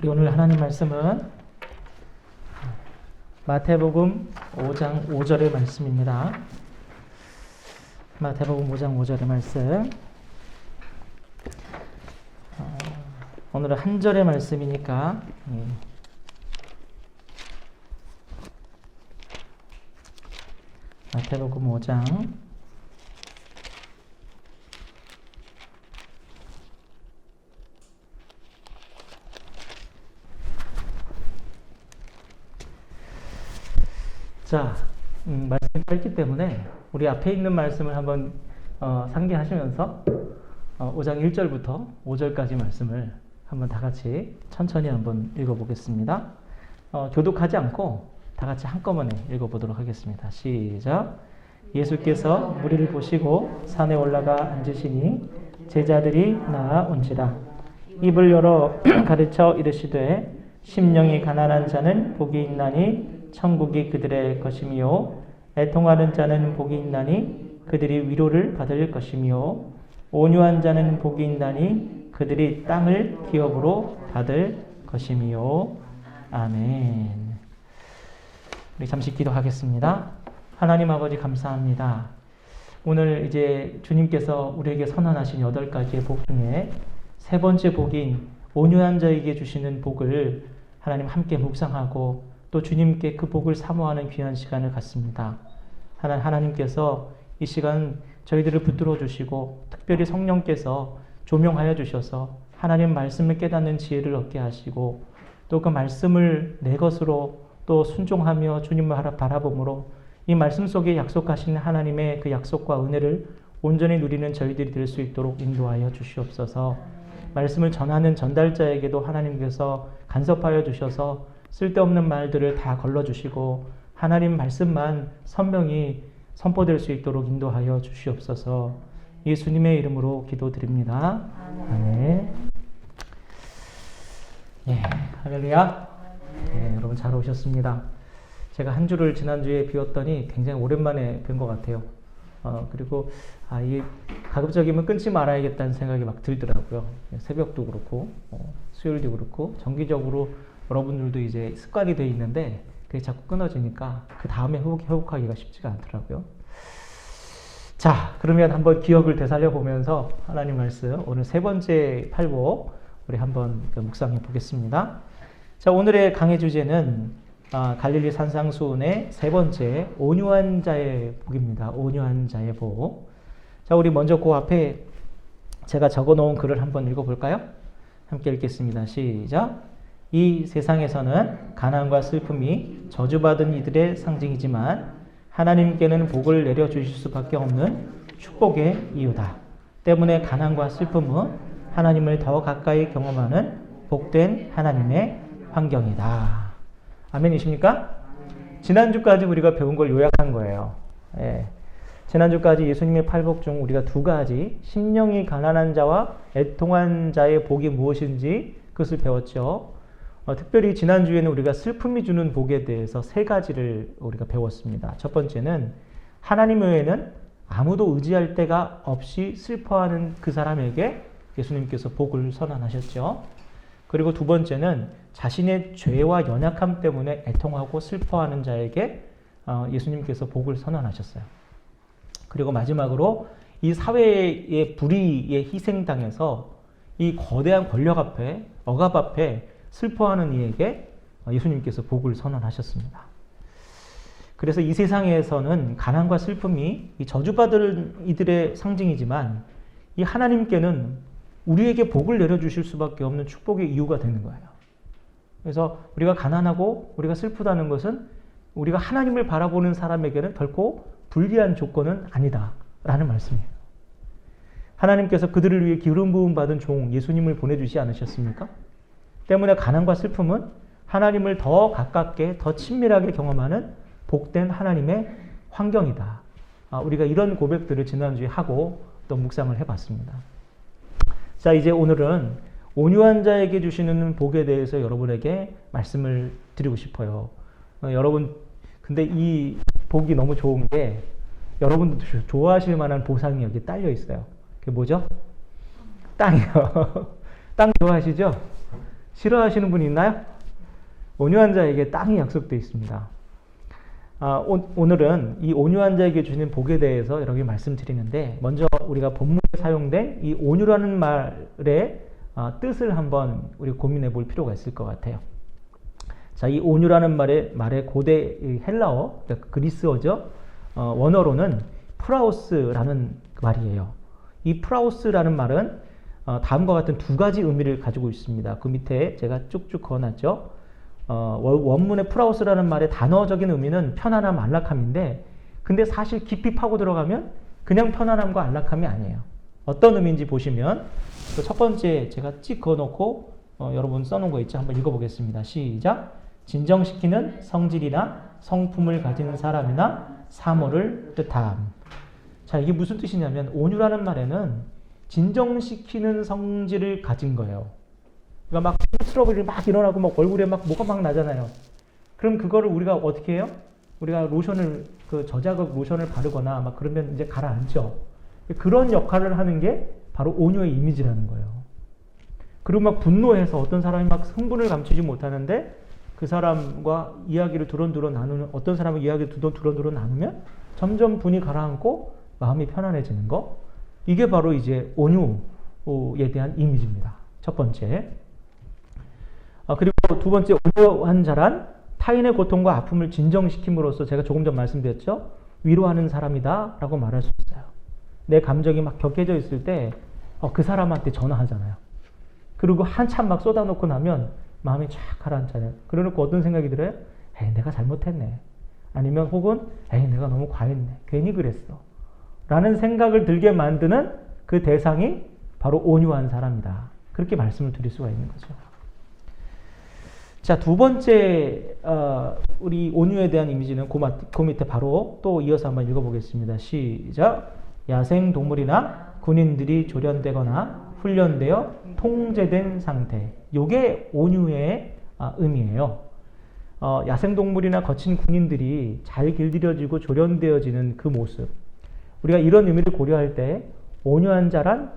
우리 오늘 하나님 말씀은 마태복음 5장 5절의 말씀입니다. 마태복음 5장 5절의 말씀. 오늘은 한 절의 말씀이니까 마태복음 5장 자, 말씀이 짧기 때문에 우리 앞에 있는 말씀을 한번 상기하시면서 5장 1절부터 5절까지 말씀을 한번 다 같이 천천히 한번 읽어보겠습니다. 교독하지 않고 다 같이 한꺼번에 읽어보도록 하겠습니다. 시작. 예수께서 무리를 보시고 산에 올라가 앉으시니 제자들이 나아온지라. 입을 열어 가르쳐 이르시되 심령이 가난한 자는 복이 있나니 천국이 그들의 것이며 애통하는 자는 복이 있나니 그들이 위로를 받을 것이며 온유한 자는 복이 있나니 그들이 땅을 기업으로 받을 것이며. 아멘. 우리 잠시 기도하겠습니다. 하나님 아버지 감사합니다. 오늘 이제 주님께서 우리에게 선언하신 8가지의 복 중에 세 번째 복인 온유한 자에게 주시는 복을 하나님 함께 묵상하고 또 주님께 그 복을 사모하는 귀한 시간을 갖습니다. 하나님께서 이 시간 저희들을 붙들어 주시고 특별히 성령께서 조명하여 주셔서 하나님 말씀을 깨닫는 지혜를 얻게 하시고 또 그 말씀을 내 것으로 또 순종하며 주님을 바라봄으로 이 말씀 속에 약속하신 하나님의 그 약속과 은혜를 온전히 누리는 저희들이 될 수 있도록 인도하여 주시옵소서. 말씀을 전하는 전달자에게도 하나님께서 간섭하여 주셔서 쓸데없는 말들을 다 걸러주시고 하나님 말씀만 선명히 선포될 수 있도록 인도하여 주시옵소서. 예수님의 이름으로 기도드립니다. 아멘. 예, 할렐루야. 예, 여러분 잘 오셨습니다. 제가 한 주를 지난주에 비웠더니 굉장히 오랜만에 뵌 것 같아요. 그리고 이 가급적이면 끊지 말아야겠다는 생각이 막 들더라고요. 새벽도 그렇고 수요일도 그렇고 정기적으로 여러분들도 이제 습관이 돼 있는데 그게 자꾸 끊어지니까 그 다음에 회복하기가 쉽지가 않더라고요. 자, 그러면 한번 기억을 되살려 보면서 하나님 말씀 오늘 세 번째 팔복 우리 한번 묵상해 보겠습니다. 자, 오늘의 강의 주제는 갈릴리 산상수훈의 세 번째 온유한 자의 복입니다. 온유한 자의 복. 자, 우리 먼저 그 앞에 제가 적어 놓은 글을 한번 읽어 볼까요? 함께 읽겠습니다. 시작. 이 세상에서는 가난과 슬픔이 저주받은 이들의 상징이지만 하나님께는 복을 내려주실 수밖에 없는 축복의 이유다. 때문에 가난과 슬픔은 하나님을 더 가까이 경험하는 복된 하나님의 환경이다. 아멘이십니까? 지난주까지 우리가 배운 걸 요약한 거예요. 예. 지난주까지 예수님의 팔복 중 우리가 두 가지, 심령이 가난한 자와 애통한 자의 복이 무엇인지 그것을 배웠죠. 특별히 지난주에는 우리가 슬픔이 주는 복에 대해서 세 가지를 우리가 배웠습니다. 첫 번째는 하나님 외에는 아무도 의지할 데가 없이 슬퍼하는 그 사람에게 예수님께서 복을 선언하셨죠. 그리고 두 번째는 자신의 죄와 연약함 때문에 애통하고 슬퍼하는 자에게 예수님께서 복을 선언하셨어요. 그리고 마지막으로 이 사회의 불의에 희생당해서 이 거대한 권력 앞에, 억압 앞에 슬퍼하는 이에게 예수님께서 복을 선언하셨습니다. 그래서 이 세상에서는 가난과 슬픔이 이 저주받을 이들의 상징이지만 이 하나님께는 우리에게 복을 내려주실 수밖에 없는 축복의 이유가 되는 거예요. 그래서 우리가 가난하고 우리가 슬프다는 것은 우리가 하나님을 바라보는 사람에게는 결코 불리한 조건은 아니다라는 말씀이에요. 하나님께서 그들을 위해 기름 부음 받은 종 예수님을 보내주지 않으셨습니까? 때문에 가난과 슬픔은 하나님을 더 가깝게, 더 친밀하게 경험하는 복된 하나님의 환경이다. 우리가 이런 고백들을 지난주에 하고 또 묵상을 해봤습니다. 자, 이제 오늘은 온유한 자에게 주시는 복에 대해서 여러분에게 말씀을 드리고 싶어요. 여러분, 근데 이 복이 너무 좋은 게 여러분도 좋아하실 만한 보상이 여기 딸려 있어요. 그게 뭐죠? 땅이요. 땅 좋아하시죠? 싫어하시는 분 있나요? 온유한 자에게 땅이 약속되어 있습니다. 오늘은 이 온유한 자에게 주시는 복에 대해서 여러 개 말씀드리는데, 먼저 우리가 본문에 사용된 이 온유라는 말의 뜻을 한번 우리 고민해 볼 필요가 있을 것 같아요. 자, 이 온유라는 말의 고대 헬라어, 그러니까 그리스어죠. 원어로는 프라우스라는 말이에요. 이 프라우스라는 말은 다음과 같은 두 가지 의미를 가지고 있습니다. 그 밑에 제가 쭉쭉 그어놨죠. 원문의 프라우스라는 말의 단어적인 의미는 편안함, 안락함인데, 근데 사실 깊이 파고 들어가면 그냥 편안함과 안락함이 아니에요. 어떤 의미인지 보시면, 그 첫 번째 제가 찍 그어놓고 여러분 써놓은 거 있죠? 한번 읽어보겠습니다. 시작. 진정시키는 성질이나 성품을 가진 사람이나 사모를 뜻함. 자, 이게 무슨 뜻이냐면, 온유라는 말에는 진정시키는 성질을 가진 거예요. 그러니까 막 트러블이 막 일어나고 막 얼굴에 막 뭐가 막 나잖아요. 그럼 그거를 우리가 어떻게 해요? 우리가 로션을, 그 저자극 로션을 바르거나 막 그러면 이제 가라앉죠. 그런 역할을 하는 게 바로 온유의 이미지라는 거예요. 그리고 막 분노해서 어떤 사람이 막 흥분을 감추지 못하는데, 그 사람과 이야기를 두런두런 나누는, 어떤 사람의 이야기를 두런두런 나누면 점점 분이 가라앉고 마음이 편안해지는 거. 이게 바로 이제 온유에 대한 이미지입니다. 첫 번째. 그리고 두 번째, 온유한 자란 타인의 고통과 아픔을 진정시킴으로써, 제가 조금 전 말씀드렸죠. 위로하는 사람이다 라고 말할 수 있어요. 내 감정이 막 격해져 있을 때 그 사람한테 전화하잖아요. 그리고 한참 막 쏟아놓고 나면 마음이 쫙 가라앉잖아요. 그러놓고 어떤 생각이 들어요? 에이, 내가 잘못했네. 아니면 혹은 에이, 내가 너무 과했네. 괜히 그랬어. 라는 생각을 들게 만드는 그 대상이 바로 온유한 사람이다. 그렇게 말씀을 드릴 수가 있는 거죠. 자, 두 번째 우리 온유에 대한 이미지는 그 밑에 바로 또 이어서 한번 읽어보겠습니다. 시작. 야생 동물이나 군인들이 조련되거나 훈련되어 통제된 상태. 요게 온유의 의미예요. 야생 동물이나 거친 군인들이 잘 길들여지고 조련되어지는 그 모습. 우리가 이런 의미를 고려할 때 온유한 자란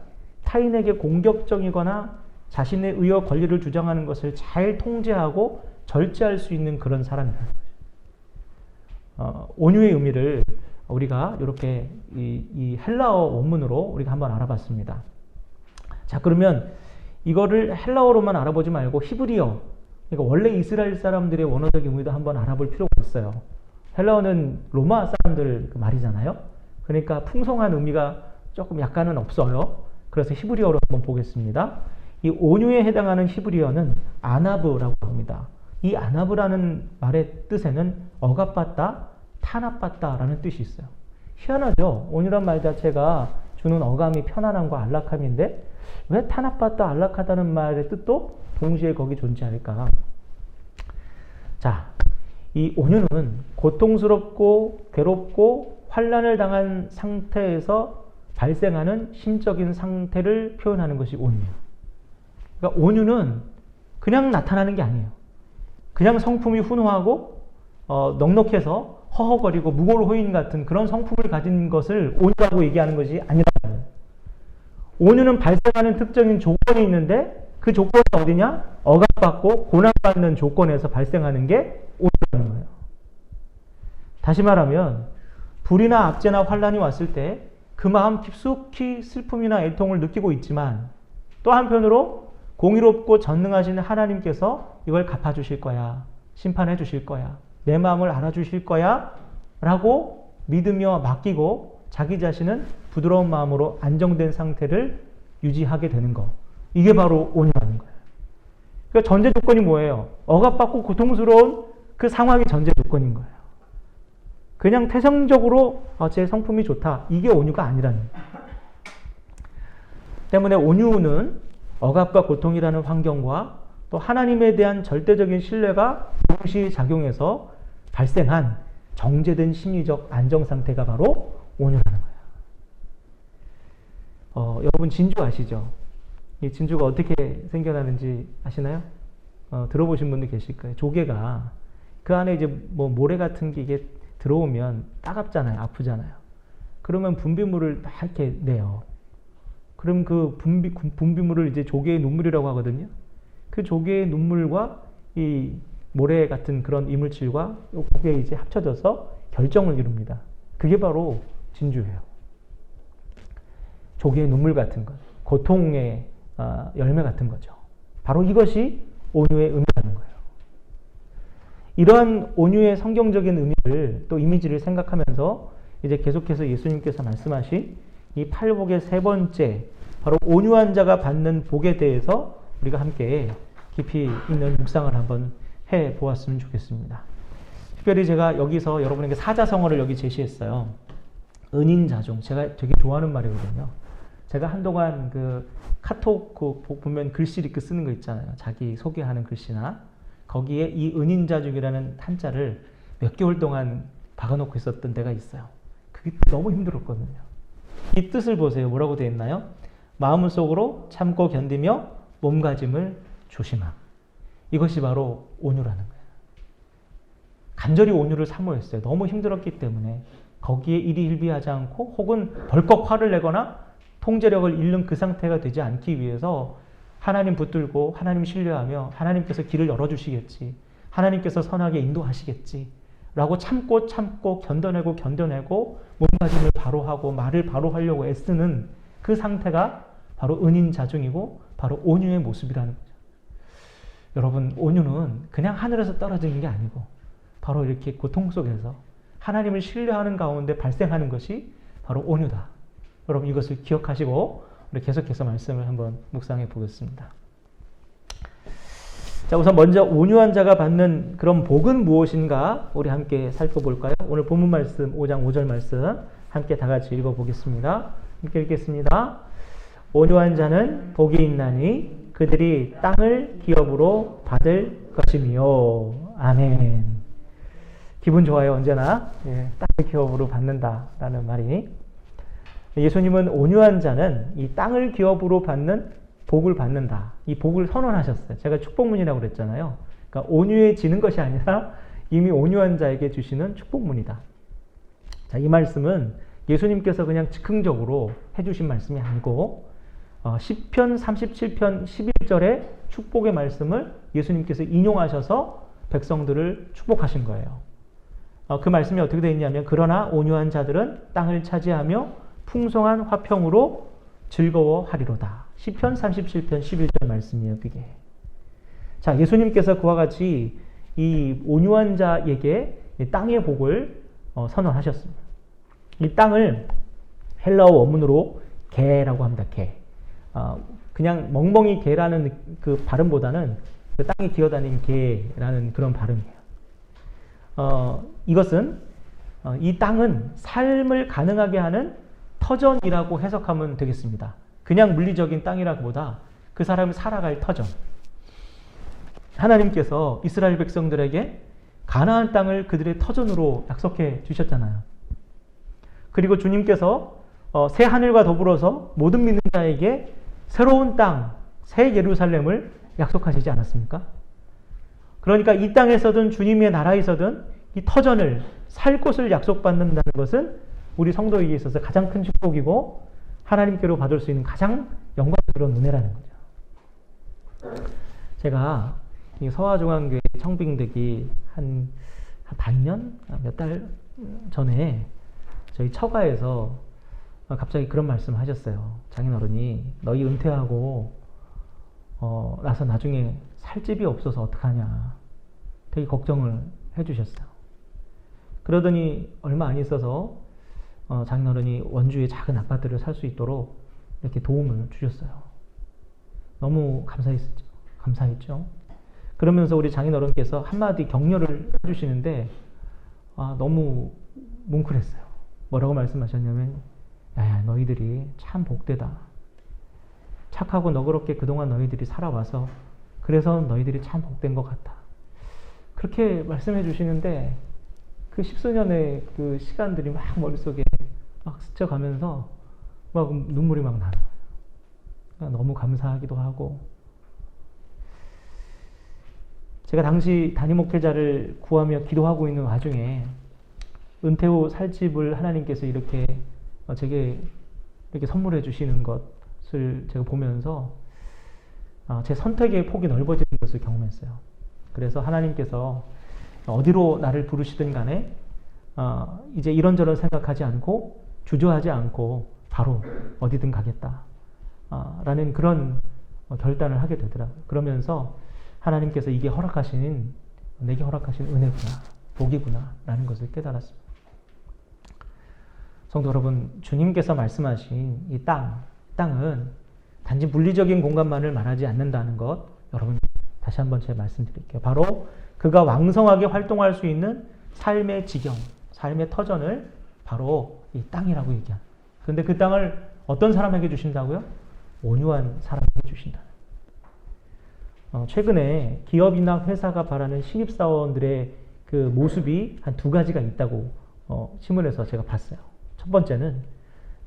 타인에게 공격적이거나 자신의 의와 권리를 주장하는 것을 잘 통제하고 절제할 수 있는 그런 사람이라는 거죠. 온유의 의미를 우리가 이렇게 이 헬라어 원문으로 우리가 한번 알아봤습니다. 자, 그러면 이거를 헬라어로만 알아보지 말고 히브리어, 그러니까 원래 이스라엘 사람들의 원어적 의미도 한번 알아볼 필요가 있어요. 헬라어는 로마 사람들 말이잖아요. 그러니까 풍성한 의미가 조금 약간은 없어요. 그래서 히브리어로 한번 보겠습니다. 이 온유에 해당하는 히브리어는 아나브라고 합니다. 이 아나브라는 말의 뜻에는 억압받다, 탄압받다라는 뜻이 있어요. 희한하죠? 온유란 말 자체가 주는 어감이 편안함과 안락함인데 왜 탄압받다, 안락하다는 말의 뜻도 동시에 거기 존재할까? 자, 이 온유는 고통스럽고 괴롭고 환난을 당한 상태에서 발생하는 심적인 상태를 표현하는 것이 온유예요. 그러니까 온유는 그냥 나타나는 게 아니에요. 그냥 성품이 훈훈하고 넉넉해서 허허거리고 무골 호인 같은 그런 성품을 가진 것을 온유라고 얘기하는 것이 아니라는. 온유는 발생하는 특정인 조건이 있는데 그 조건이 어디냐? 억압받고 고난받는 조건에서 발생하는 게 온유라는 거예요. 다시 말하면 불이나 압제나 환난이 왔을 때 그 마음 깊숙이 슬픔이나 애통을 느끼고 있지만 또 한편으로 공의롭고 전능하신 하나님께서 이걸 갚아주실 거야. 심판해 주실 거야. 내 마음을 알아주실 거야. 라고 믿으며 맡기고 자기 자신은 부드러운 마음으로 안정된 상태를 유지하게 되는 거. 이게 바로 온유라는 거예요. 그러니까 전제 조건이 뭐예요? 억압받고 고통스러운 그 상황이 전제 조건인 거예요. 그냥 태생적으로 제 성품이 좋다. 이게 온유가 아니라는 거예요. 때문에 온유는 억압과 고통이라는 환경과 또 하나님에 대한 절대적인 신뢰가 동시에 작용해서 발생한 정제된 심리적 안정 상태가 바로 온유라는 거예요. 여러분 진주 아시죠? 이 진주가 어떻게 생겨나는지 아시나요? 들어보신 분들 계실 거예요. 조개가 그 안에 이제 뭐 모래 같은 게 이게 들어오면 따갑잖아요. 아프잖아요. 그러면 분비물을 막 이렇게 내요. 그럼 그 분비물을 이제 조개의 눈물이라고 하거든요. 그 조개의 눈물과 이 모래 같은 그런 이물질과 그게 이제 합쳐져서 결정을 이룹니다. 그게 바로 진주예요. 조개의 눈물 같은 것, 고통의 열매 같은 거죠. 바로 이것이 온유의 의미라는 거예요. 이러한 온유의 성경적인 의미를 또 이미지를 생각하면서 이제 계속해서 예수님께서 말씀하신 이 팔복의 세 번째, 바로 온유한 자가 받는 복에 대해서 우리가 함께 깊이 있는 묵상을 한번 해 보았으면 좋겠습니다. 특별히 제가 여기서 여러분에게 사자성어를 여기 제시했어요. 은인자중. 제가 되게 좋아하는 말이거든요. 제가 한동안 그 카톡 보면 글씨 이렇게 쓰는 거 있잖아요. 자기 소개하는 글씨나 거기에 이 은인자중이라는 한자를 몇 개월 동안 박아놓고 있었던 때가 있어요. 그게 너무 힘들었거든요. 이 뜻을 보세요. 뭐라고 되어 있나요? 마음속으로 참고 견디며 몸가짐을 조심함. 이것이 바로 온유라는 거예요. 간절히 온유를 사모했어요. 너무 힘들었기 때문에 거기에 일희일비하지 않고 혹은 벌컥 화를 내거나 통제력을 잃는 그 상태가 되지 않기 위해서 하나님 붙들고 하나님 신뢰하며 하나님께서 길을 열어주시겠지. 하나님께서 선하게 인도하시겠지. 라고 참고 견뎌내고 몸가짐을 바로 하고 말을 바로 하려고 애쓰는 그 상태가 바로 은인자중이고 바로 온유의 모습이라는 거죠. 여러분, 온유는 그냥 하늘에서 떨어지는 게 아니고 바로 이렇게 고통 속에서 하나님을 신뢰하는 가운데 발생하는 것이 바로 온유다. 여러분, 이것을 기억하시고 우리 계속해서 말씀을 한번 묵상해 보겠습니다. 자, 우선 먼저 온유한 자가 받는 그런 복은 무엇인가 우리 함께 살펴볼까요? 오늘 본문 말씀 5장 5절 말씀 함께 다 같이 읽어보겠습니다. 함께 읽겠습니다. 온유한 자는 복이 있나니 그들이 땅을 기업으로 받을 것이며. 아멘. 기분 좋아요, 언제나. 땅을 기업으로 받는다라는 말이. 예수님은 온유한 자는 이 땅을 기업으로 받는 복을 받는다. 이 복을 선언하셨어요. 제가 축복문이라고 그랬잖아요. 그러니까 온유해지는 것이 아니라 이미 온유한 자에게 주시는 축복문이다. 자, 이 말씀은 예수님께서 그냥 즉흥적으로 해주신 말씀이 아니고 시편 37편 11절의 축복의 말씀을 예수님께서 인용하셔서 백성들을 축복하신 거예요. 그 말씀이 어떻게 되어 있냐면 그러나 온유한 자들은 땅을 차지하며 풍성한 화평으로 즐거워하리로다. 시편 37편 11절 말씀이에요. 그게. 자, 예수님께서 그와 같이 이 온유한 자에게 땅의 복을 선언하셨습니다. 이 땅을 헬라어 원문으로 개라고 합니다. 개. 그냥 멍멍이 개라는 그 발음보다는 그 땅에 기어다니는 개라는 그런 발음이에요. 이것은 이 땅은 삶을 가능하게 하는 터전이라고 해석하면 되겠습니다. 그냥 물리적인 땅이라기보다 그 사람이 살아갈 터전. 하나님께서 이스라엘 백성들에게 가나안 땅을 그들의 터전으로 약속해 주셨잖아요. 그리고 주님께서 새 하늘과 더불어서 모든 믿는 자에게 새로운 땅, 새 예루살렘을 약속하시지 않았습니까? 그러니까 이 땅에서든 주님의 나라에서든 이 터전을 살 곳을 약속받는다는 것은 우리 성도에게 있어서 가장 큰 축복이고 하나님께로 받을 수 있는 가장 영광스러운 은혜라는 거죠. 제가 이 서화중앙교회 청빙되기 한 반년? 몇 달 전에 저희 처가에서 갑자기 그런 말씀을 하셨어요. 장인어른이 너희 은퇴하고 나서 나중에 살 집이 없어서 어떡하냐 되게 걱정을 해주셨어요. 그러더니 얼마 안 있어서 장인어른이 원주의 작은 아파트를 살 수 있도록 이렇게 도움을 주셨어요. 너무 감사했죠. 그러면서 우리 장인어른께서 한마디 격려를 해주시는데 너무 뭉클했어요. 뭐라고 말씀하셨냐면 야야 너희들이 참 복되다. 착하고 너그럽게 그동안 너희들이 살아와서 그래서 너희들이 참 복된 것 같다. 그렇게 말씀해 주시는데 그 십수년의 그 시간들이 막 머릿속에 막 스쳐가면서 막 눈물이 막 나는 거예요. 너무 감사하기도 하고 제가 당시 담임 목회자를 구하며 기도하고 있는 와중에 은퇴 후 살 집을 하나님께서 이렇게 제게 이렇게 선물해 주시는 것을 제가 보면서 제 선택의 폭이 넓어지는 것을 경험했어요. 그래서 하나님께서 어디로 나를 부르시든 간에 이제 이런저런 생각하지 않고 주저하지 않고 바로 어디든 가겠다 라는 그런 결단을 하게 되더라고요. 그러면서 하나님께서 이게 내게 허락하신 은혜구나, 복이구나 라는 것을 깨달았습니다. 성도 여러분, 주님께서 말씀하신 이 땅은 단지 물리적인 공간만을 말하지 않는다는 것, 여러분 다시 한번 제가 말씀드릴게요. 바로 그가 왕성하게 활동할 수 있는 삶의 지경, 삶의 터전을 바로 이 땅이라고 얘기합니다. 그런데 그 땅을 어떤 사람에게 주신다고요? 온유한 사람에게 주신다. 최근에 기업이나 회사가 바라는 신입사원들의 그 모습이 한 두 가지가 있다고 신문에서 제가 봤어요. 첫 번째는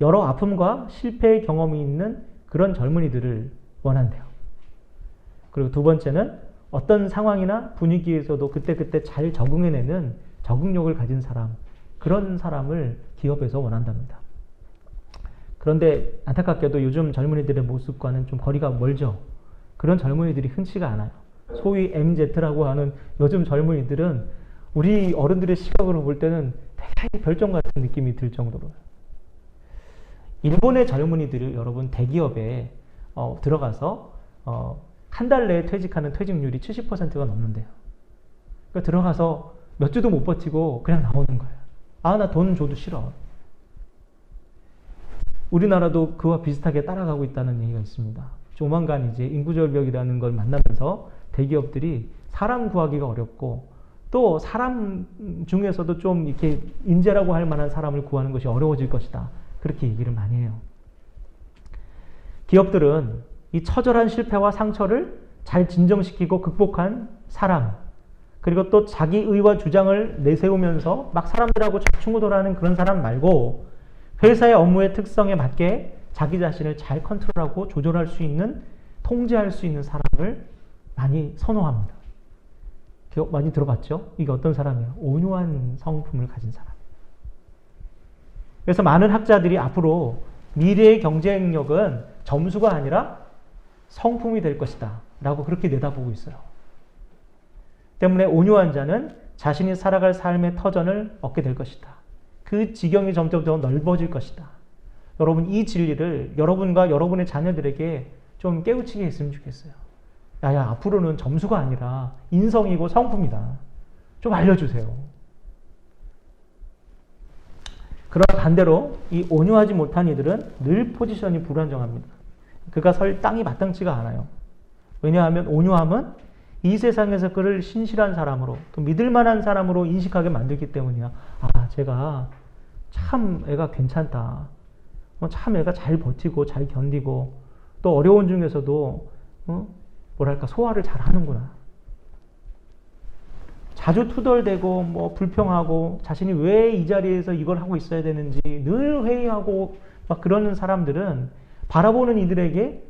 여러 아픔과 실패의 경험이 있는 그런 젊은이들을 원한대요. 그리고 두 번째는 어떤 상황이나 분위기에서도 그때그때 잘 적응해내는 적응력을 가진 사람, 그런 사람을 기업에서 원한답니다. 그런데 안타깝게도 요즘 젊은이들의 모습과는 좀 거리가 멀죠. 그런 젊은이들이 흔치가 않아요. 소위 MZ라고 하는 요즘 젊은이들은 우리 어른들의 시각으로 볼 때는 되게 별종 같은 느낌이 들 정도로. 일본의 젊은이들이 여러분 대기업에 들어가서 한 달 내에 퇴직하는 퇴직률이 70%가 넘는데요. 그러니까 들어가서 몇 주도 못 버티고 그냥 나오는 거예요. 나 돈 줘도 싫어. 우리나라도 그와 비슷하게 따라가고 있다는 얘기가 있습니다. 조만간 이제 인구절벽이라는 걸 만나면서 대기업들이 사람 구하기가 어렵고 또 사람 중에서도 좀 이렇게 인재라고 할 만한 사람을 구하는 것이 어려워질 것이다. 그렇게 얘기를 많이 해요. 기업들은 이 처절한 실패와 상처를 잘 진정시키고 극복한 사람, 그리고 또 자기 의와 주장을 내세우면서 막 사람들하고 좌충우돌하는 그런 사람 말고 회사의 업무의 특성에 맞게 자기 자신을 잘 컨트롤하고 조절할 수 있는, 통제할 수 있는 사람을 많이 선호합니다. 많이 들어봤죠? 이게 어떤 사람이에요? 온유한 성품을 가진 사람. 그래서 많은 학자들이 앞으로 미래의 경쟁력은 점수가 아니라 성품이 될 것이다 라고 그렇게 내다보고 있어요. 때문에 온유한 자는 자신이 살아갈 삶의 터전을 얻게 될 것이다. 그 지경이 점점 더 넓어질 것이다. 여러분, 이 진리를 여러분과 여러분의 자녀들에게 좀 깨우치게 했으면 좋겠어요. 야야, 앞으로는 점수가 아니라 인성이고 성품이다. 좀 알려주세요. 그러나 반대로 이 온유하지 못한 이들은 늘 포지션이 불안정합니다. 그가 설 땅이 마땅치가 않아요. 왜냐하면 온유함은 이 세상에서 그를 신실한 사람으로, 또 믿을 만한 사람으로 인식하게 만들기 때문이야. 제가 참 애가 괜찮다. 참 애가 잘 버티고 잘 견디고 또 어려운 중에서도 뭐랄까 소화를 잘 하는구나. 자주 투덜대고 불평하고 자신이 왜 이 자리에서 이걸 하고 있어야 되는지 늘 회의하고 막 그러는 사람들은 바라보는 이들에게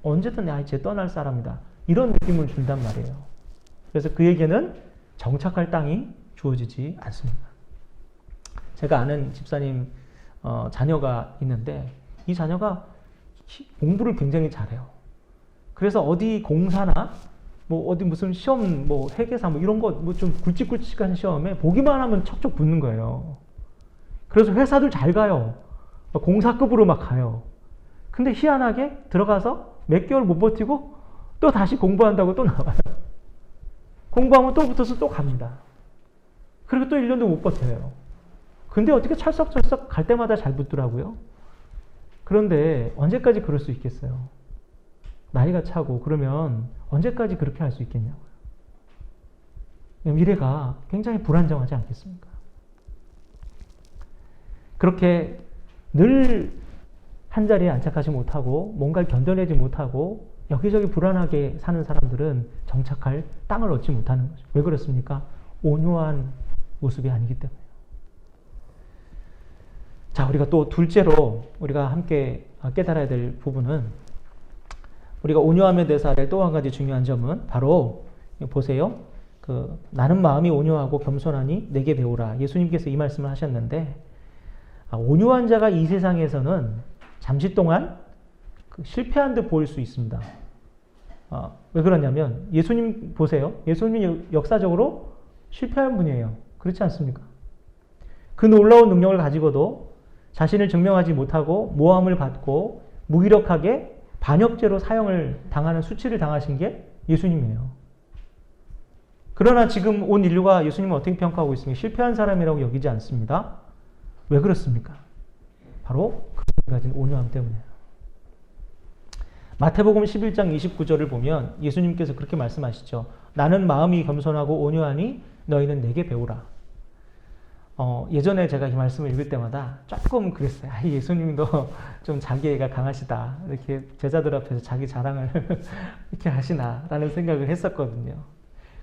언제든 쟤 떠날 사람이다. 이런 느낌을 준단 말이에요. 그래서 그에게는 정착할 땅이 주어지지 않습니다. 제가 아는 집사님 자녀가 있는데 이 자녀가 공부를 굉장히 잘해요. 그래서 어디 공사나 어디 무슨 시험 회계사 이런 거 좀 굵직굵직한 시험에 보기만 하면 척척 붙는 거예요. 그래서 회사들 잘 가요. 공사급으로 막 가요. 근데 희한하게 들어가서 몇 개월 못 버티고 또 다시 공부한다고 또 나와요. 공부하면 또 붙어서 또 갑니다. 그리고 또 1년도 못 버텨요. 근데 어떻게 철썩철썩 갈 때마다 잘 붙더라고요. 그런데 언제까지 그럴 수 있겠어요? 나이가 차고 그러면 언제까지 그렇게 할 수 있겠냐고요. 미래가 굉장히 불안정하지 않겠습니까? 그렇게 늘 한자리에 안착하지 못하고 뭔가를 견뎌내지 못하고 여기저기 불안하게 사는 사람들은 정착할 땅을 얻지 못하는 거죠. 왜 그렇습니까? 온유한 모습이 아니기 때문에요. 자, 우리가 또 둘째로 우리가 함께 깨달아야 될 부분은, 우리가 온유함에 대해서 알아야 할 또 한 가지 중요한 점은 바로 보세요. 나는 마음이 온유하고 겸손하니 내게 배우라. 예수님께서 이 말씀을 하셨는데, 온유한 자가 이 세상에서는 잠시 동안 실패한 듯 보일 수 있습니다. 왜 그러냐면 예수님 보세요. 예수님이 역사적으로 실패한 분이에요. 그렇지 않습니까? 그 놀라운 능력을 가지고도 자신을 증명하지 못하고 모함을 받고 무기력하게 반역죄로 사형을 당하는 수치를 당하신 게 예수님이에요. 그러나 지금 온 인류가 예수님을 어떻게 평가하고 있습니까? 실패한 사람이라고 여기지 않습니다. 왜 그렇습니까? 바로 그분이 가진 온유함 때문이에요. 마태복음 11장 29절을 보면 예수님께서 그렇게 말씀하시죠. 나는 마음이 겸손하고 온유하니 너희는 내게 배우라. 예전에 제가 이 말씀을 읽을 때마다 조금 그랬어요. 예수님도 좀 자기애가 강하시다. 이렇게 제자들 앞에서 자기 자랑을 이렇게 하시나 라는 생각을 했었거든요.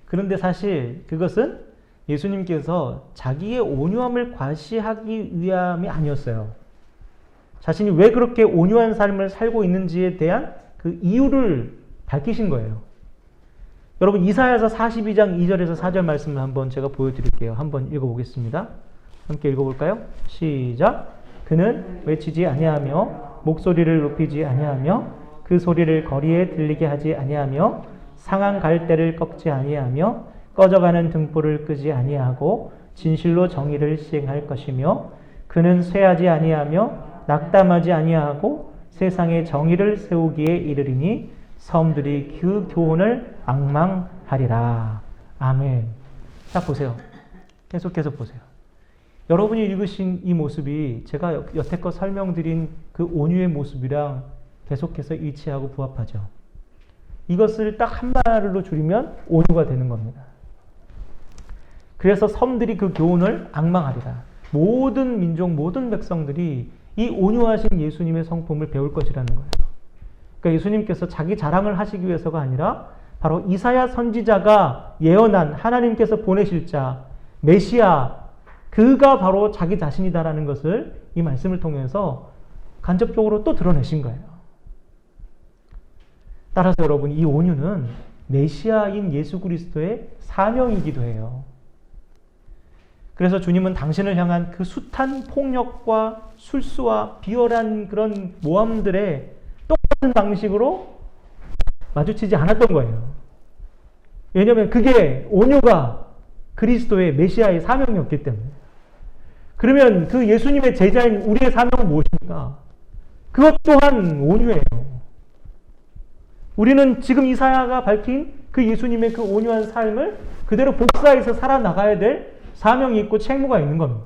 그런데 사실 그것은 예수님께서 자기의 온유함을 과시하기 위함이 아니었어요. 자신이 왜 그렇게 온유한 삶을 살고 있는지에 대한 그 이유를 밝히신 거예요. 여러분 이사야서 42장 2절에서 4절 말씀을 한번 제가 보여드릴게요. 한번 읽어보겠습니다. 함께 읽어볼까요? 시작. 그는 외치지 아니하며 목소리를 높이지 아니하며 그 소리를 거리에 들리게 하지 아니하며 상한 갈대를 꺾지 아니하며 꺼져가는 등불을 끄지 아니하고 진실로 정의를 시행할 것이며 그는 쇠하지 아니하며 낙담하지 아니하고 세상에 정의를 세우기에 이르리니 섬들이 그 교훈을 앙망하리라. 아멘. 자 보세요. 계속해서 보세요. 여러분이 읽으신 이 모습이 제가 여태껏 설명드린 그 온유의 모습이랑 계속해서 일치하고 부합하죠. 이것을 딱 한 말로 줄이면 온유가 되는 겁니다. 그래서 섬들이 그 교훈을 앙망하리라. 모든 민족, 모든 백성들이 이 온유하신 예수님의 성품을 배울 것이라는 거예요. 그러니까 예수님께서 자기 자랑을 하시기 위해서가 아니라 바로 이사야 선지자가 예언한 하나님께서 보내실 자, 메시아, 그가 바로 자기 자신이다라는 것을 이 말씀을 통해서 간접적으로 또 드러내신 거예요. 따라서 여러분, 이 온유는 메시아인 예수 그리스도의 사명이기도 해요. 그래서 주님은 당신을 향한 그 숱한 폭력과 술수와 비열한 그런 모함들의 똑같은 방식으로 마주치지 않았던 거예요. 왜냐하면 그게 온유가 그리스도의 메시아의 사명이었기 때문에. 그러면 그 예수님의 제자인 우리의 사명은 무엇입니까? 그것 또한 온유예요. 우리는 지금 이사야가 밝힌 그 예수님의 그 온유한 삶을 그대로 복사해서 살아나가야 될 사명이 있고 책무가 있는 겁니다.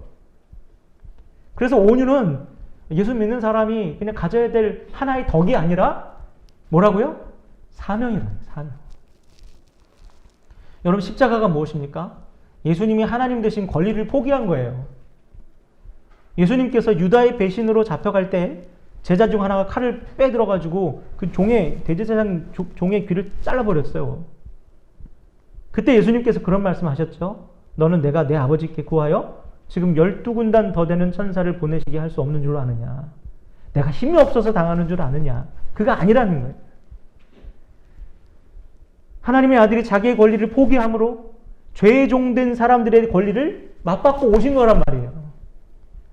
그래서 온유는 예수 믿는 사람이 그냥 가져야 될 하나의 덕이 아니라 뭐라고요? 사명이라는 사명. 여러분 십자가가 무엇입니까? 예수님이 하나님 되신 권리를 포기한 거예요. 예수님께서 유다의 배신으로 잡혀갈 때 제자 중 하나가 칼을 빼들어가지고 그 대제사장 종의 귀를 잘라버렸어요. 그때 예수님께서 그런 말씀 하셨죠. 너는 내가 내 아버지께 구하여 지금 12군단 더 되는 천사를 보내시게 할 수 없는 줄 아느냐. 내가 힘이 없어서 당하는 줄 아느냐. 그가 아니라는 거예요. 하나님의 아들이 자기의 권리를 포기함으로 죄의 종된 사람들의 권리를 맞받고 오신 거란 말이에요.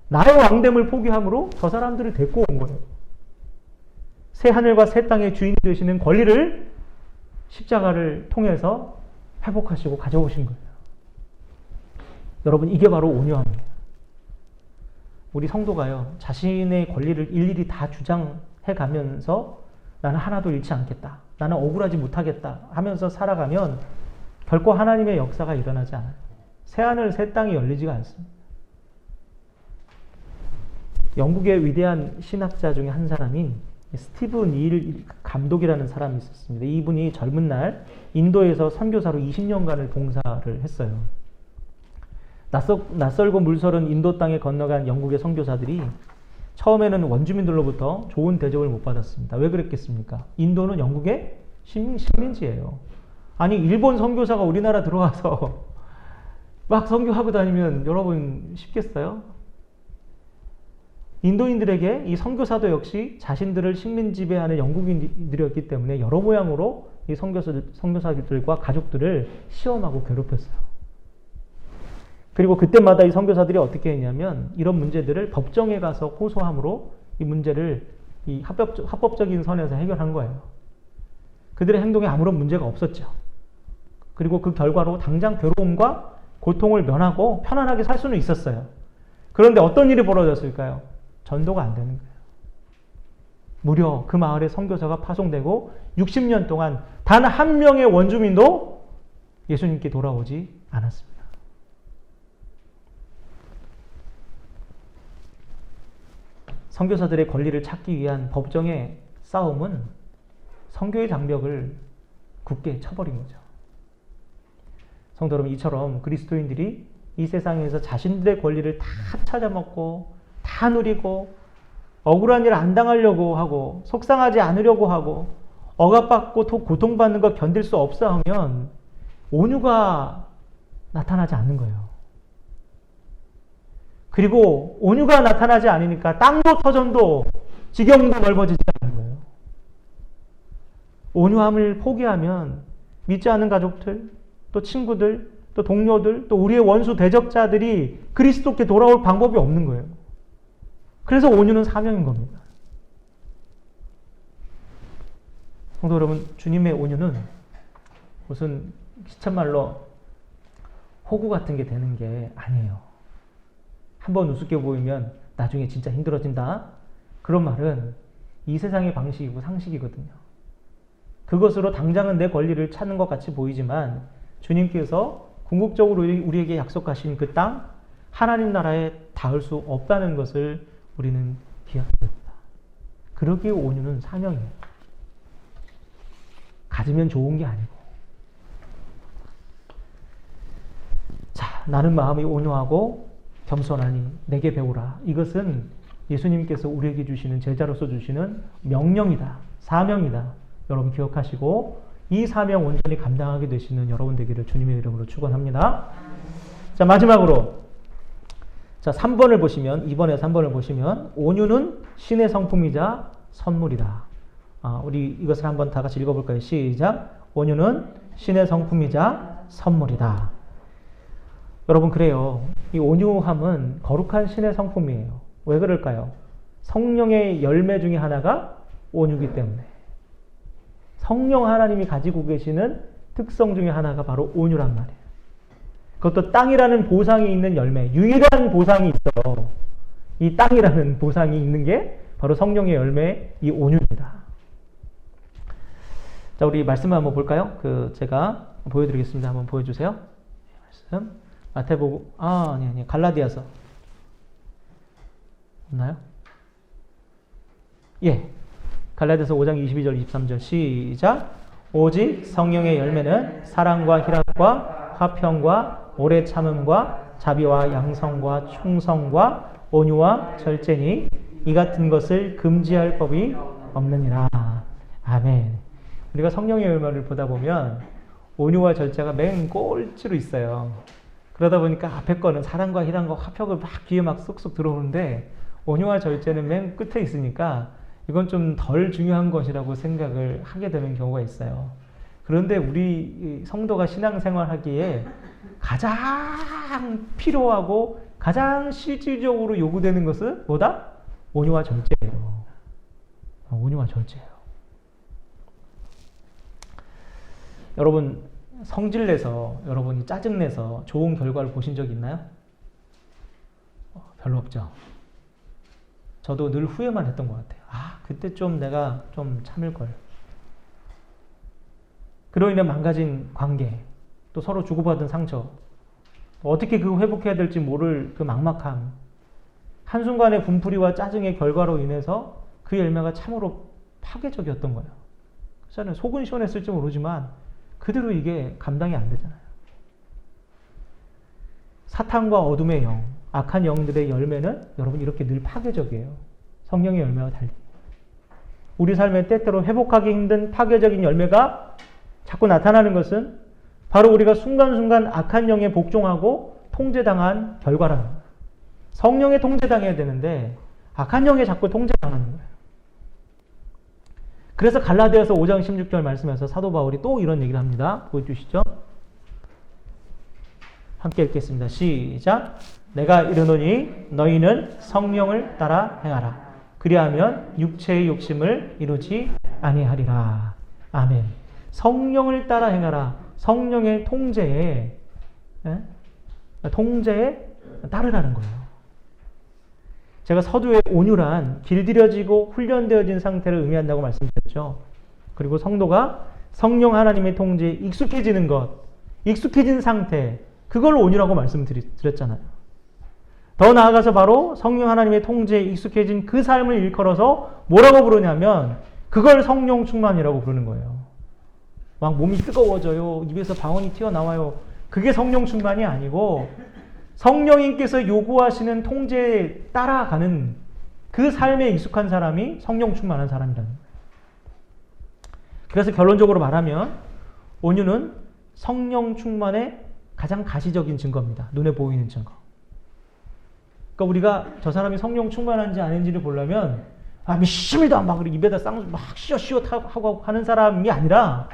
나의 왕됨을 포기함으로 저 사람들을 데리고 온 거예요. 새 하늘과 새 땅의 주인이 되시는 권리를 십자가를 통해서 회복하시고 가져오신 거예요. 여러분 이게 바로 온유함이에요. 우리 성도가요. 자신의 권리를 일일이 다 주장해 가면서 나는 하나도 잃지 않겠다. 나는 억울하지 못하겠다 하면서 살아가면 결코 하나님의 역사가 일어나지 않아요. 새 하늘 새 땅이 열리지가 않습니다. 영국의 위대한 신학자 중에 한 사람인 스티브 닐 감독이라는 사람이 있었습니다. 이분이 젊은 날 인도에서 선교사로 20년간을 봉사를 했어요. 낯설고 물서른 인도 땅에 건너간 영국의 선교사들이 처음에는 원주민들로부터 좋은 대접을 못 받았습니다. 왜 그랬겠습니까? 인도는 영국의 식민지예요. 아니 일본 선교사가 우리나라 들어와서 막 선교하고 다니면 여러분 쉽겠어요? 인도인들에게 이 선교사도 역시 자신들을 식민 지배하는 영국인들이었기 때문에 여러 모양으로 이 선교사들과 가족들을 시험하고 괴롭혔어요. 그리고 그때마다 이 선교사들이 어떻게 했냐면 이런 문제들을 법정에 가서 호소함으로 이 문제를 이 합법적인 선에서 해결한 거예요. 그들의 행동에 아무런 문제가 없었죠. 그리고 그 결과로 당장 괴로움과 고통을 면하고 편안하게 살 수는 있었어요. 그런데 어떤 일이 벌어졌을까요? 전도가 안 되는 거예요. 무려 그 마을에 선교사가 파송되고 60년 동안 단 한 명의 원주민도 예수님께 돌아오지 않았습니다. 선교사들의 권리를 찾기 위한 법정의 싸움은 선교의 장벽을 굳게 쳐버린 거죠. 성도 여러분, 이처럼 그리스도인들이 이 세상에서 자신들의 권리를 다 찾아먹고 다 누리고 억울한 일 안 당하려고 하고 속상하지 않으려고 하고 억압받고 고통받는 거 견딜 수 없어 하면 온유가 나타나지 않는 거예요. 그리고 온유가 나타나지 않으니까 땅도 터전도 지경도 넓어지지 않는 거예요. 온유함을 포기하면 믿지 않는 가족들, 또 친구들, 또 동료들, 또 우리의 원수 대적자들이 그리스도께 돌아올 방법이 없는 거예요. 그래서 온유는 사명인 겁니다. 성도 여러분, 주님의 온유는 무슨 시쳇말로 호구 같은 게 되는 게 아니에요. 한번 우습게 보이면 나중에 진짜 힘들어진다. 그런 말은 이 세상의 방식이고 상식이거든요. 그것으로 당장은 내 권리를 찾는 것 같이 보이지만 주님께서 궁극적으로 우리에게 약속하신 그 땅, 하나님 나라에 닿을 수 없다는 것을 우리는 기억해야 됩니다. 그러기에 온유는 사명이에요. 가지면 좋은 게 아니고. 자, 나는 마음이 온유하고 겸손하니 내게 배우라. 이것은 예수님께서 우리에게 주시는, 제자로서 주시는 명령이다. 사명이다. 여러분 기억하시고 이 사명 온전히 감당하게 되시는 여러분 되기를 주님의 이름으로 축원합니다. 자, 마지막으로 자 3번을 보시면, 2번에 3번을 보시면 온유는 신의 성품이자 선물이다. 우리 이것을 한번 다 같이 읽어볼까요? 시작. 온유는 신의 성품이자 선물이다. 여러분, 그래요. 이 온유함은 거룩한 신의 성품이에요. 왜 그럴까요? 성령의 열매 중에 하나가 온유이기 때문에. 성령 하나님이 가지고 계시는 특성 중에 하나가 바로 온유란 말이에요. 그것도 땅이라는 보상이 있는 열매, 유일한 보상이 있어요. 이 땅이라는 보상이 있는 게 바로 성령의 열매, 이 온유입니다. 자, 우리 말씀을 한번 볼까요? 제가 보여드리겠습니다. 한번 보여주세요. 말씀. 마태복음, 아니, 갈라디아서. 없나요? 예. 갈라디아서 5장 22절, 23절 시작. 오직 성령의 열매는 사랑과 희락과 화평과 오래 참음과 자비와 양성과 충성과 온유와 절제니 이 같은 것을 금지할 법이 없느니라. 아멘. 우리가 성령의 열매를 보다 보면 온유와 절제가 맨 꼴찌로 있어요. 그러다 보니까 앞에 거는 사랑과 희락과 화평을 막 귀에 막 쏙쏙 들어오는데 온유와 절제는 맨 끝에 있으니까 이건 좀 덜 중요한 것이라고 생각을 하게 되는 경우가 있어요. 그런데 우리 성도가 신앙생활하기에 가장 필요하고 가장 실질적으로 요구되는 것은 뭐다? 온유와 절제예요. 온유와 절제예요. 여러분, 성질내서, 여러분이 짜증내서 좋은 결과를 보신 적 있나요? 별로 없죠. 저도 늘 후회만 했던 것 같아요. 그때 좀 내가 좀 참을걸. 그로 인해 망가진 관계, 또 서로 주고받은 상처, 어떻게 그거 회복해야 될지 모를 그 막막함, 한순간의 분풀이와 짜증의 결과로 인해서 그 열매가 참으로 파괴적이었던 거예요. 저는 속은 시원했을지 모르지만 그대로 이게 감당이 안 되잖아요. 사탄과 어둠의 영, 악한 영들의 열매는 여러분 이렇게 늘 파괴적이에요. 성령의 열매와 달리. 우리 삶에 때때로 회복하기 힘든 파괴적인 열매가 자꾸 나타나는 것은 바로 우리가 순간순간 악한 영에 복종하고 통제당한 결과라는 거예요. 성령에 통제당해야 되는데 악한 영에 자꾸 통제당하는 거예요. 그래서 갈라디아서 5장 16절 말씀에서 사도 바울이 또 이런 얘기를 합니다. 보여주시죠. 함께 읽겠습니다. 시작. 내가 이르노니 너희는 성령을 따라 행하라. 그리하면 육체의 욕심을 이루지 아니하리라. 아멘. 성령을 따라 행하라. 성령의 통제에 따르라는 거예요. 제가 서두에 온유란 길들여지고 훈련되어진 상태를 의미한다고 말씀드렸죠. 그리고 성도가 성령 하나님의 통제에 익숙해지는 것, 익숙해진 상태, 그걸 온유라고 말씀드렸잖아요. 더 나아가서 바로 성령 하나님의 통제에 익숙해진 그 삶을 일컬어서 뭐라고 부르냐면 그걸 성령 충만이라고 부르는 거예요. 막 몸이 뜨거워져요. 입에서 방언이 튀어나와요. 그게 성령 충만이 아니고 성령님께서 요구하시는 통제에 따라가는 그 삶에 익숙한 사람이 성령 충만한 사람이라는 거예요. 그래서 결론적으로 말하면 온유는 성령 충만의 가장 가시적인 증거입니다. 눈에 보이는 증거. 그러니까 우리가 저 사람이 성령 충만한지 아닌지를 보려면 미심이다 막 입에다 쌍수 막 쉬어 하고 하는 사람이 아니라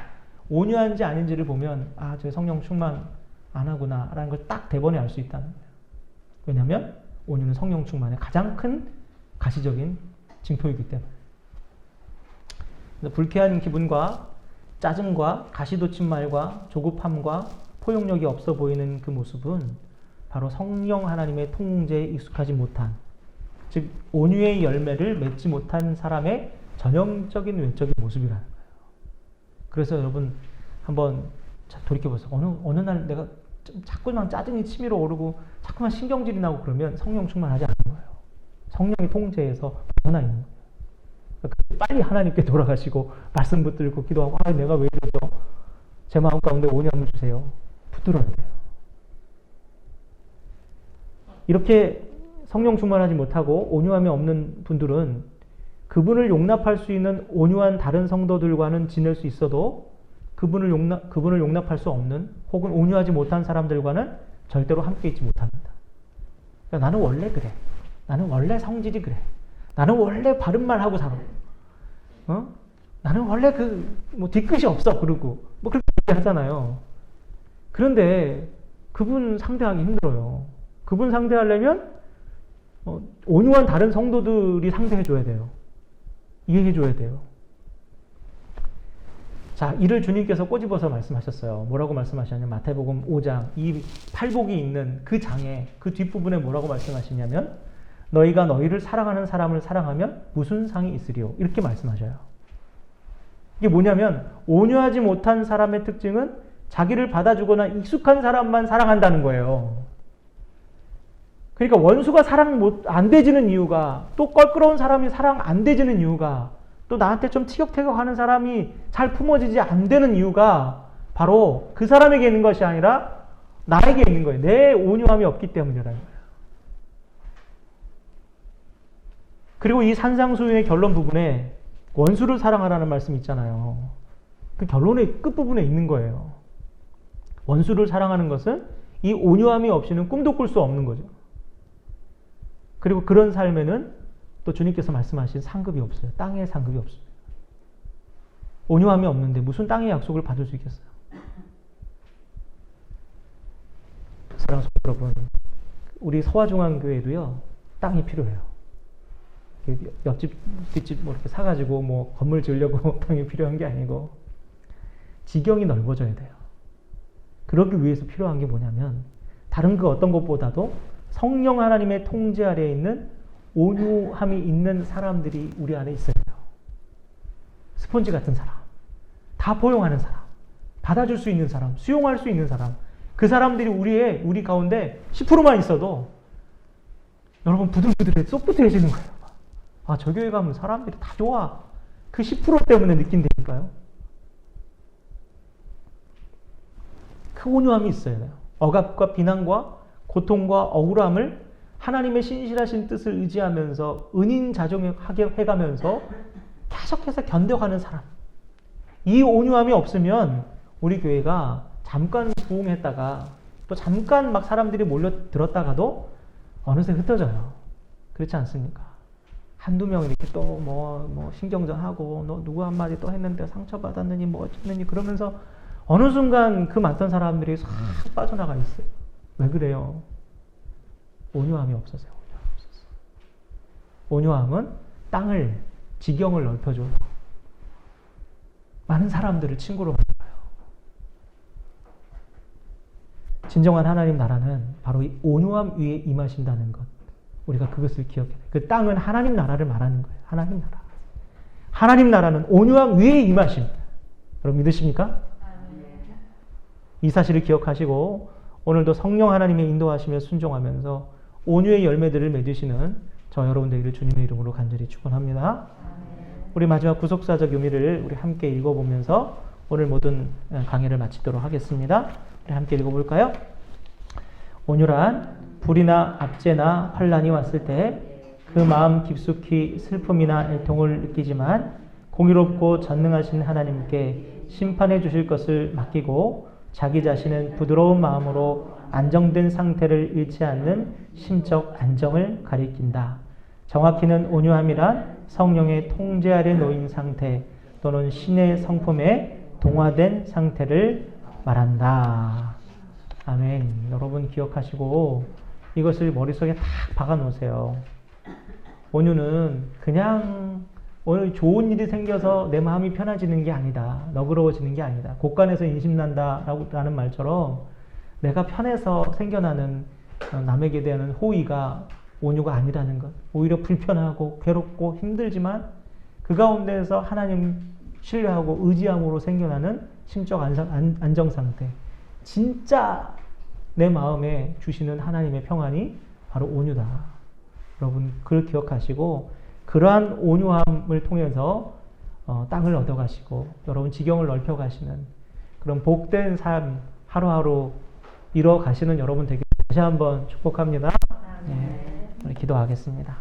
온유한지 아닌지를 보면 저 성령 충만 안 하구나 라는 걸 딱 대번에 알 수 있다는 거예요. 왜냐하면 온유는 성령 충만의 가장 큰 가시적인 징표이기 때문에. 불쾌한 기분과 짜증과 가시돋친 말과 조급함과 포용력이 없어 보이는 그 모습은 바로 성령 하나님의 통제에 익숙하지 못한, 즉 온유의 열매를 맺지 못한 사람의 전형적인 외적인 모습이라는 거예요. 그래서 여러분 한번 돌이켜보세요. 어느 날 내가 자꾸만 짜증이 치밀어 오르고 자꾸만 신경질이 나고 그러면 성령 충만하지 않은 거예요. 성령의 통제에서 벗어나 있는 거예요. 그러니까 빨리 하나님께 돌아가시고 말씀 붙들고 기도하고 내가 왜 이러죠? 제 마음 가운데 온유함을 주세요. 붙들어야 돼요. 이렇게 성령 충만하지 못하고 온유함이 없는 분들은 그분을 용납할 수 있는 온유한 다른 성도들과는 지낼 수 있어도 그분을 용납할 수 없는 혹은 온유하지 못한 사람들과는 절대로 함께 있지 못합니다. 그러니까 나는 원래 그래. 나는 원래 성질이 그래. 나는 원래 바른 말 하고 살아. 나는 원래 뒤끝이 없어. 그러고 그렇게 하잖아요. 그런데 그분 상대하기 힘들어요. 그분 상대하려면 온유한 다른 성도들이 상대해줘야 돼요. 이해해줘야 돼요. 자, 이를 주님께서 꼬집어서 말씀하셨어요. 뭐라고 말씀하셨냐면 마태복음 5장 이 팔복이 있는 그 장에 그 뒷부분에 뭐라고 말씀하시냐면 너희가 너희를 사랑하는 사람을 사랑하면 무슨 상이 있으리요? 이렇게 말씀하셔요. 이게 뭐냐면 온유하지 못한 사람의 특징은 자기를 받아주거나 익숙한 사람만 사랑한다는 거예요. 그러니까 원수가 사랑 안 되지는 이유가, 또 껄끄러운 사람이 사랑 안 되지는 이유가, 또 나한테 좀 티격태격하는 사람이 잘 품어지지 안 되는 이유가 바로 그 사람에게 있는 것이 아니라 나에게 있는 거예요. 내 온유함이 없기 때문이라는 거예요. 그리고 이 산상수훈의 결론 부분에 원수를 사랑하라는 말씀이 있잖아요. 그 결론의 끝부분에 있는 거예요. 원수를 사랑하는 것은 이 온유함이 없이는 꿈도 꿀 수 없는 거죠. 그리고 그런 삶에는 또 주님께서 말씀하신 상급이 없어요. 땅의 상급이 없습니다. 온유함이 없는데 무슨 땅의 약속을 받을 수 있겠어요? 사랑하는 여러분, 우리 서화중앙교회도요, 땅이 필요해요. 옆집, 뒷집 이렇게 사가지고 건물 지으려고 땅이 필요한 게 아니고 지경이 넓어져야 돼요. 그러기 위해서 필요한 게 뭐냐면 다른 그 어떤 것보다도 성령 하나님의 통제 아래에 있는 온유함이 있는 사람들이 우리 안에 있어요. 스폰지 같은 사람, 다 포용하는 사람, 받아줄 수 있는 사람, 수용할 수 있는 사람, 그 사람들이 우리 가운데 10%만 있어도 여러분 부들부들해, 소프트해지는 거예요. 저 교회 가면 사람들이 다 좋아. 그 10% 때문에 느낀다니까요. 그 온유함이 있어야 돼요. 억압과 비난과 고통과 억울함을 하나님의 신실하신 뜻을 의지하면서 은인자정하게 해가면서 계속해서 견뎌가는 사람. 이 온유함이 없으면 우리 교회가 잠깐 부흥했다가 또 잠깐 막 사람들이 몰려들었다가도 어느새 흩어져요. 그렇지 않습니까? 한두 명 이렇게 또 신경전하고 너 누구 한마디 또 했는데 상처받았느니 어쩌느니 그러면서 어느 순간 그 많던 사람들이 싹 빠져나가 있어요. 왜 그래요? 온유함이 없어서요. 온유함은 땅을, 지경을 넓혀줘요. 많은 사람들을 친구로 만들어요. 진정한 하나님 나라는 바로 이 온유함 위에 임하신다는 것. 우리가 그것을 기억해야 돼요. 그 땅은 하나님 나라를 말하는 거예요. 하나님 나라. 하나님 나라는 온유함 위에 임하십니다. 여러분 믿으십니까? 이 사실을 기억하시고 오늘도 성령 하나님의 인도하심에 순종하면서 온유의 열매들을 맺으시는 저 여러분 되기를 주님의 이름으로 간절히 축원합니다. 우리 마지막 구속사적 의미를 우리 함께 읽어보면서 오늘 모든 강의를 마치도록 하겠습니다. 우리 함께 읽어볼까요? 온유란 불이나 압제나 환난이 왔을 때 그 마음 깊숙이 슬픔이나 애통을 느끼지만 공의롭고 전능하신 하나님께 심판해 주실 것을 맡기고 자기 자신은 부드러운 마음으로 안정된 상태를 잃지 않는 심적 안정을 가리킨다. 정확히는 온유함이란 성령의 통제 아래 놓인 상태 또는 신의 성품에 동화된 상태를 말한다. 아멘. 여러분 기억하시고 이것을 머릿속에 딱 박아 놓으세요. 온유는 그냥 오늘 좋은 일이 생겨서 내 마음이 편해지는 게 아니다. 너그러워지는 게 아니다. 곳간에서 인심난다라는 말처럼 내가 편해서 생겨나는 남에게 대한 호의가 온유가 아니라는 것. 오히려 불편하고 괴롭고 힘들지만 그 가운데에서 하나님 신뢰하고 의지함으로 생겨나는 심적 안정 상태. 진짜 내 마음에 주시는 하나님의 평안이 바로 온유다. 여러분 그걸 기억하시고 그러한 온유함을 통해서 땅을 얻어가시고 여러분 지경을 넓혀가시는 그런 복된 삶 하루하루 이뤄가시는 여러분 되게 다시 한번 축복합니다. 네, 우리 기도하겠습니다.